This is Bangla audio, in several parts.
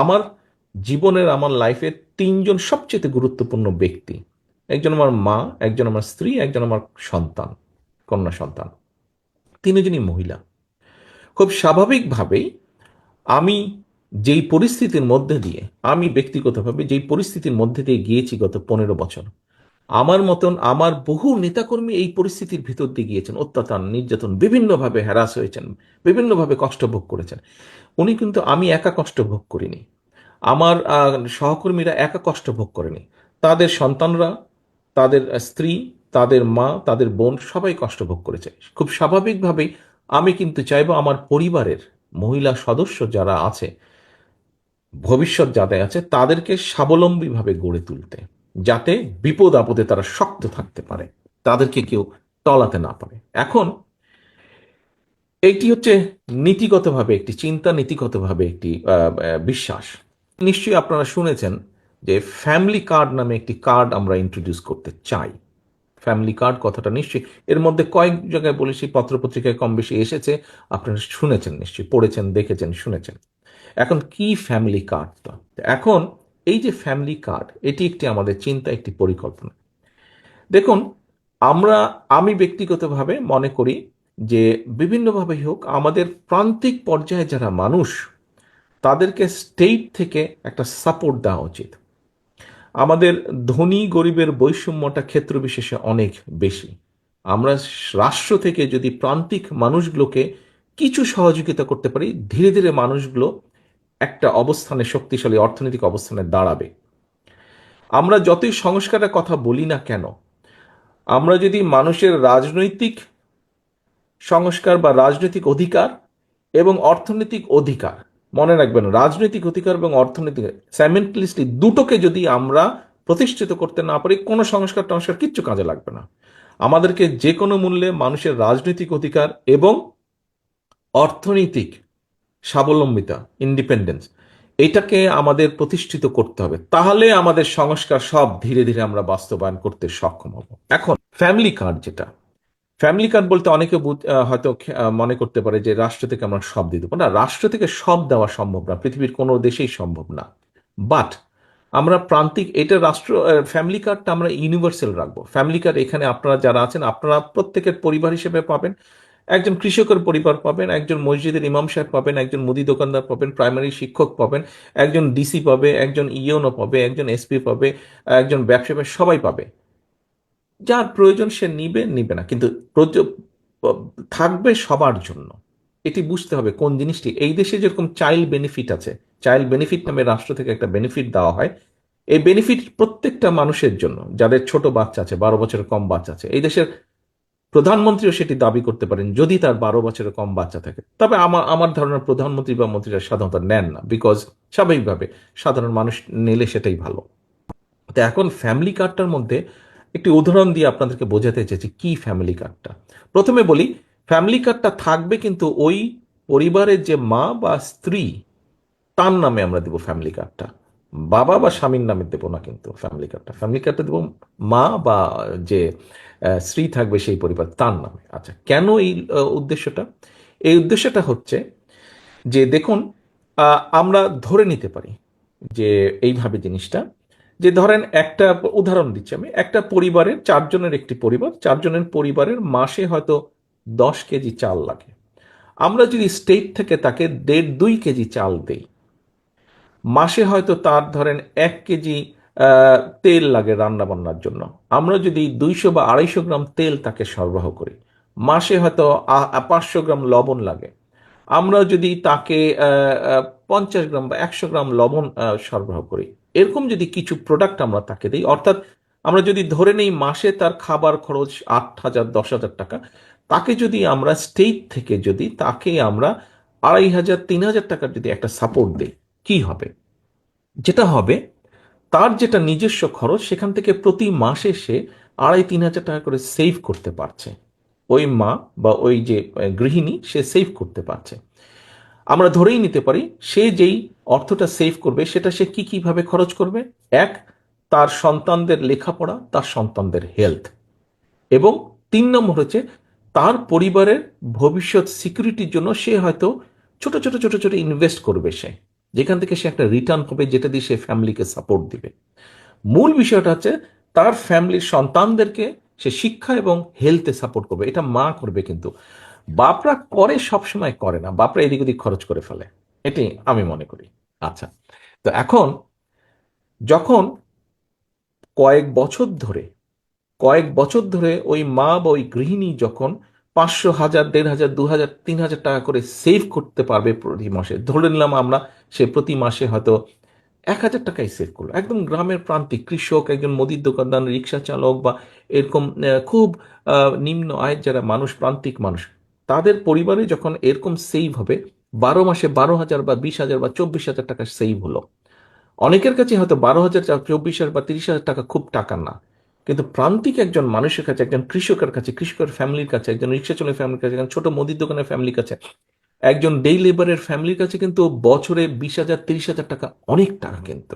আমার জীবনের, আমার লাইফের তিনজন সবচেয়ে গুরুত্বপূর্ণ ব্যক্তি, একজন আমার মা, একজন আমার স্ত্রী, একজন আমার সন্তান, কন্যা সন্তান, তিনজনই মহিলা। খুব স্বাভাবিকভাবেই আমি যেই পরিস্থিতির মধ্যে দিয়ে, আমি ব্যক্তিগতভাবে যেই পরিস্থিতির মধ্যে দিয়ে গিয়েছি গত 15 বছর, আমার মতন আমার বহু নেতাকর্মী এই পরিস্থিতির ভিতর দিয়ে গিয়েছেন, অত্যাচার নির্যাতন, বিভিন্নভাবে হ্যারাস হয়েছেন, বিভিন্নভাবে কষ্ট ভোগ করেছেন। উনি কিন্তু, আমি একা কষ্ট ভোগ করিনি, আমার সহকর্মীরা একা কষ্ট ভোগ করেনি, তাদের সন্তানরা, তাদের স্ত্রী, তাদের মা, তাদের বোন সবাই কষ্ট ভোগ করেছে। খুব স্বাভাবিকভাবেই আমি কিন্তু চাইবো আমার পরিবারের মহিলা সদস্য যারা আছে, ভবিষ্যৎ যাদের আছে, তাদেরকে স্বাবলম্বীভাবে গড়ে তুলতে, যাতে বিপদ আপদে তারা শক্ত থাকতে পারে, তাদেরকে কেউ টলাতে না পারে। এখন এইটি হচ্ছে নীতিগতভাবে একটি চিন্তা, নীতিগতভাবে একটি বিশ্বাস। নিশ্চয়ই আপনারা শুনেছেন যে ফ্যামিলি কার্ড নামে একটি কার্ড আমরা ইন্ট্রোডিউস করতে চাই। ফ্যামিলি কার্ড কথাটা নিশ্চয়ই এর মধ্যে কয়েক জায়গায় বলেছি, পত্রপত্রিকায় কম বেশি এসেছে, আপনারা শুনেছেন, নিশ্চয়ই পড়েছেন, দেখেছেন, শুনেছেন। এখন কি ফ্যামিলি কার্ডটা? এখন এই যে ফ্যামিলি কার্ড, এটি একটি আমাদের চিন্তা, একটি পরিকল্পনা। দেখুন, আমরা, আমি ব্যক্তিগতভাবে মনে করি যে বিভিন্নভাবে হোক, আমাদের প্রান্তিক পর্যায়ে যারা মানুষ, তাদেরকে স্টেট থেকে একটা সাপোর্ট দেওয়া উচিত। আমাদের ধনী গরিবের বৈষম্যটা ক্ষেত্র বিশেষে অনেক বেশি। আমরা রাষ্ট্র থেকে যদি প্রান্তিক মানুষগুলোকে কিছু সহযোগিতা করতে পারি, ধীরে ধীরে মানুষগুলো একটা অবস্থানে, শক্তিশালী অর্থনৈতিক অবস্থানে দাঁড়াবে। আমরা যতই সংস্কারের কথা বলি না কেন, আমরা যদি মানুষের রাজনৈতিক সংস্কার বা রাজনৈতিক অধিকার এবং অর্থনৈতিক অধিকার, মনে রাখবেন, রাজনৈতিক অধিকার এবং অর্থনৈতিক সাইমেন্টালিস্টলি দুটোকে যদি আমরা প্রতিষ্ঠিত করতে না পারি, কোনো সংস্কার টংস্কার কিচ্ছু কাজে লাগবে না। আমাদেরকে যে কোনো মূল্যে মানুষের রাজনৈতিক অধিকার এবং অর্থনৈতিক স্বাবলম্বিতা, ইন্ডিপেন্ডেন্স, এটাকে আমাদের প্রতিষ্ঠিত করতে হবে। তাহলে আমাদের সংস্কার সব ধীরে ধীরে আমরা বাস্তবায়ন করতে সক্ষম হব। এখন ফ্যামিলি কার্ড, যেটা ফ্যামিলি কার্ড বলতে অনেকে হয়তো মনে করতে পারে যে রাষ্ট্র থেকে আমরা সব দিয়ে দেবো। না, রাষ্ট্র থেকে সব দেওয়া সম্ভব না, পৃথিবীর কোনো দেশেই সম্ভব না। বাট আমরা প্রান্তিক, এটা রাষ্ট্র, ফ্যামিলি কার্ডটা আমরা ইউনিভার্সাল রাখবো। ফ্যামিলি কার্ড এখানে আপনারা যারা আছেন, আপনারা প্রত্যেকের পরিবার হিসেবে পাবেন। একজন কৃষকের পরিবার পাবেন, একজন মসজিদের ইমাম সাহেব পাবেন, একজন মুদি দোকানদার পাবেন, প্রাইমারি শিক্ষক পাবেন, একজন ডিসি পাবে, একজন ইওনো পাবে, একজন এসপি পাবে, একজন ব্যবসায়ী পাবে, সবাই পাবে। যার প্রয়োজন সে নিবে, নিবে না, কিন্তু থাকবে সবার জন্য। এটি বুঝতে হবে কোন জিনিসটি। এই দেশে যেরকম চাইল্ড বেনিফিট আছে, চাইল্ড বেনিফিট নামে রাষ্ট্র থেকে একটা বেনিফিট দেওয়া হয়, এই বেনিফিট প্রত্যেকটা মানুষের জন্য, যাদের ছোট বাচ্চা আছে, 12 বছরের কম বাচ্চা আছে। এই দেশের প্রধানমন্ত্রীও সেটি দাবি করতে পারেন যদি তার 12 বছরের কম বাচ্চা থাকে। তবে আমার আমার ধারণা প্রধানমন্ত্রী বা মন্ত্রীরা সাধারণত নেন না, বিকজ স্বাভাবিকভাবে সাধারণ মানুষ নিলে সেটাই ভালো। তো এখন ফ্যামিলি কার্ডটার মধ্যে একটি উদাহরণ দিয়ে আপনাদেরকে বোঝাতে চেয়েছি কি ফ্যামিলি কার্ডটা। প্রথমে বলি, ফ্যামিলি কার্ডটা থাকবে কিন্তু ওই পরিবারের যে মা বা স্ত্রী, তার নামে আমরা দেবো ফ্যামিলি কার্ডটা। বাবা বা স্বামীর নামে দেবো না কিন্তু ফ্যামিলি কার্ডটা দেবো মা বা যে স্ত্রী থাকবে সেই পরিবার, তার নামে। আচ্ছা, কেন এই উদ্দেশ্যটা? এই উদ্দেশ্যটা হচ্ছে যে দেখুন, আমরা ধরে নিতে পারি যে এইভাবে জিনিসটা, যে ধরেন একটা উদাহরণ দিচ্ছি আমি, একটা পরিবারের চারজনের, একটি পরিবার, চারজনের পরিবারের মাসে হয়তো 10 কেজি চাল লাগে। আমরা যদি স্টেট থেকে তাকে 1.5-2 কেজি চাল দেই, মাসে হয়তো তার ধরেন 1 কেজি তেল লাগে রান্না বান্নার জন্য। আমরা যদি 200 বা 250 গ্রাম তেল তাকে সরবরাহ করি, মাসে হয়তো 500 গ্রাম লবণ লাগে। আমরা যদি তাকে 50 গ্রাম বা 100 গ্রাম লবণ সরবরাহ করি, এরকম যদি কিছু প্রোডাক্ট আমরা তাকে দিই, অর্থাৎ আমরা যদি ধরে নেই মাসে তার খাবার খরচ 8,000-10,000 টাকা, তাকে যদি আমরা স্টেট থেকে যদি তাকে আমরা 2,500-3,000 টাকার যদি একটা সাপোর্ট দিই, কি হবে? যেটা হবে, তার যেটা নিজস্ব খরচ, সেখান থেকে প্রতি মাসে সে 2,500-3,000 টাকা করে সেভ করতে পারছে। ওই মা বা ওই যে গৃহিণী, সে সেভ করতে পারছে। আমরা ধরেই নিতে পারি সে যেই অর্থটা সেভ করবে, সেটা সে কি কিভাবে খরচ করবে। এক, তার সন্তানদের লেখাপড়া, তার সন্তানদের হেলথ, এবং 3 নম্বর হচ্ছে তার পরিবারের ভবিষ্যৎ সিকিউরিটির জন্য সে হয়তো ছোট ছোট ছোট ছোট ইনভেস্ট করবে সে, যেখান থেকে সে একটা রিটার্ন পাবে, যেটা দিয়ে সে ফ্যামিলিকে সাপোর্ট দিবে। মূল বিষয়টা হচ্ছে তার ফ্যামিলির সন্তানদেরকে সে শিক্ষা এবং হেলথে সাপোর্ট করবে, এটা মা করবে। কিন্তু বাপরা করে, সব সময় করে না, বাপরা এদিক ওদিক খরচ করে ফেলে, এটি আমি মনে করি। আচ্ছা, তো এখন যখন কয়েক বছর ধরে ওই মা বা ওই গৃহিণী যখন 500, 1000, 1500, 2000, 3000 টাকা করে সেভ করতে পারবে প্রতি মাসে, ধরে নিলাম আমরা সে প্রতি মাসে হয়তো 1000 টাকাই সেভ করলো, একদম গ্রামের প্রান্তিক কৃষক, একজন মুদির দোকানদার, রিক্সা চালক বা এরকম খুব নিম্ন আয়ের যারা মানুষ, প্রান্তিক মানুষ, তাদের পরিবারে যখন এরকম সেভ হবে, 12 মাসে 12,000 বা 20,000 বা 24,000 টাকা সেভ হলো। অনেকের কাছে হয়তো 12,000, 24,000 বা 30,000 টাকা খুব টাকা না, কিন্তু প্রান্তিক একজন মানুষের কাছে, একজন কৃষকের কাছে, কৃষকের ফ্যামিলির কাছে, একজন রিক্সা চালকের ফ্যামিলির কাছে, একজন ছোট মুদির দোকানের ফ্যামিলির কাছে, একজন ডে লেবারের ফ্যামিলির কাছে কিন্তু বছরে 20,000, 30,000 টাকা অনেক টাকা। কিন্তু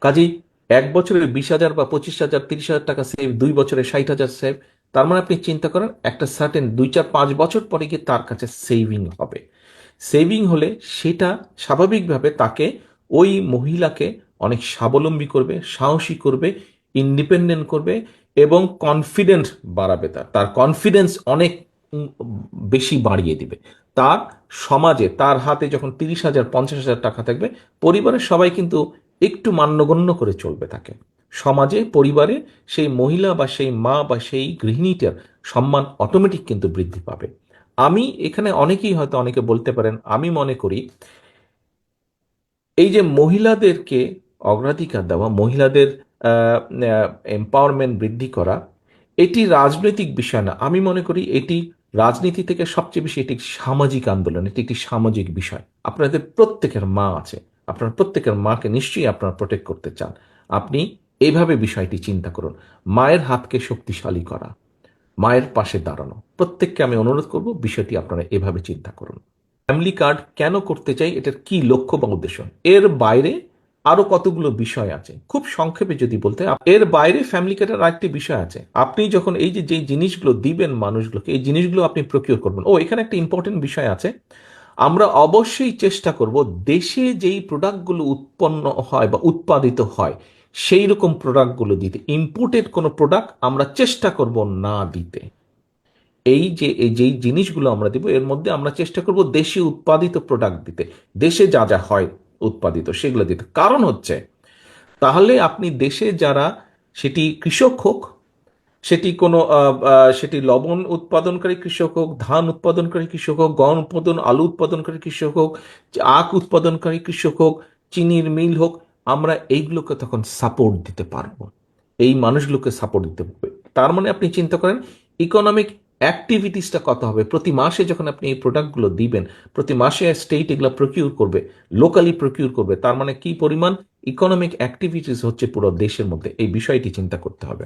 কাজেই 1 বছরে 20,000 বা 25,000, 30,000 টাকা সেভ, 2 বছরে 60,000 সেভ। তার মানে আপনি চিন্তা করেন একটা সার্টেন 2, 4, 5 বছর পরে গিয়ে তার কাছে সেভিং হবে। সেভিং হলে সেটা স্বাভাবিকভাবে তাকে, ওই মহিলাকে অনেক স্বাবলম্বী করবে, সাহসী করবে, ইন্ডিপেন্ডেন্ট করবে এবং কনফিডেন্ট বাড়াবে। তার কনফিডেন্স অনেক বেশি বাড়িয়ে দিবে। তার সমাজে তার হাতে যখন 30,000, 50,000 টাকা থাকবে, পরিবারের সবাই কিন্তু একটু মান্যগণ্য করে চলবে তাকে। সমাজে, পরিবারে সেই মহিলা বা সেই মা বা সেই গৃহিণীটার সম্মান অটোমেটিক কিন্তু বৃদ্ধি পাবে। আমি এখানে, অনেকেই হয়তো অনেকে বলতে পারেন, আমি মনে করি এই যে মহিলাদেরকে অগ্রাধিকার দেওয়া, মহিলাদের এম্পাওয়ারমেন্ট বৃদ্ধি করা, এটি রাজনৈতিক বিষয় না। আমি মনে করি এটি রাজনীতি থেকে সবচেয়ে বেশি এটি একটি সামাজিক আন্দোলন, এটি একটি সামাজিক বিষয়। আপনাদের প্রত্যেকের মা আছে, আপনার প্রত্যেকের মাকে নিশ্চয়ই আপনারা প্রোটেক্ট করতে চান। আপনি এইভাবে বিষয়টি চিন্তা করুন, মায়ের হাতকে শক্তিশালী করা, মায়ের পাশে দাঁড়ানো। প্রত্যেককে আমি অনুরোধ করব বিষয়টি আপনারা এভাবে চিন্তা করুন। ফ্যামিলি কার্ড কেন করতে চাই, এটার কি লক্ষ্য বা উদ্দেশ্য, এর বাইরে আরো কতগুলো বিষয় আছে। খুব সংক্ষেপে যদি বলতে, এর বাইরে ফ্যামিলি কার্ডের আরেকটি বিষয় আছে। আপনি যখন এই যে যে জিনিসগুলো দিবেন মানুষগুলোকে, এই জিনিসগুলো আপনি প্রকিউর করবেন। এখানে একটা ইম্পর্টেন্ট বিষয় আছে, আমরা অবশ্যই চেষ্টা করব দেশে যেই প্রোডাক্টগুলো উৎপন্ন হয় বা উৎপাদিত হয় সেই রকম প্রোডাক্টগুলো দিতে। ইম্পোর্টেড কোনো প্রোডাক্ট আমরা চেষ্টা করব না দিতে। এই যেই জিনিসগুলো আমরা দিব, এর মধ্যে আমরা চেষ্টা করব দেশি উৎপাদিত প্রোডাক্ট দিতে, দেশে যা যা হয় উৎপাদিত সেগুলো দিতে। কারণ হচ্ছে, তাহলে আপনি দেশে যারা, সেটি কৃষক হোক, সেটি কোনো সেটি লবণ উৎপাদনকারী কৃষক হোক, ধান উৎপাদনকারী কৃষক হোক, গম উৎপাদন, আলু উৎপাদনকারী কৃষক হোক, আখ উৎপাদনকারী কৃষক হোক, চিনির মিল হোক, আমরা এইগুলোকে তখন সাপোর্ট দিতে পারবো, এই মানুষগুলোকে সাপোর্ট দিতে পারবে। তার মানে আপনি চিন্তা করেন ইকোনমিক অ্যাক্টিভিটিসটা কত হবে। প্রতি মাসে যখন আপনি এই প্রোডাক্টগুলো দিবেন, প্রতি মাসে স্টেট এগুলো প্রকিউর করবে, লোকালি প্রকিউর করবে, তার মানে কি পরিমাণ ইকোনমিক অ্যাক্টিভিটিস হচ্ছে পুরো দেশের মধ্যে, এই বিষয়টি চিন্তা করতে হবে।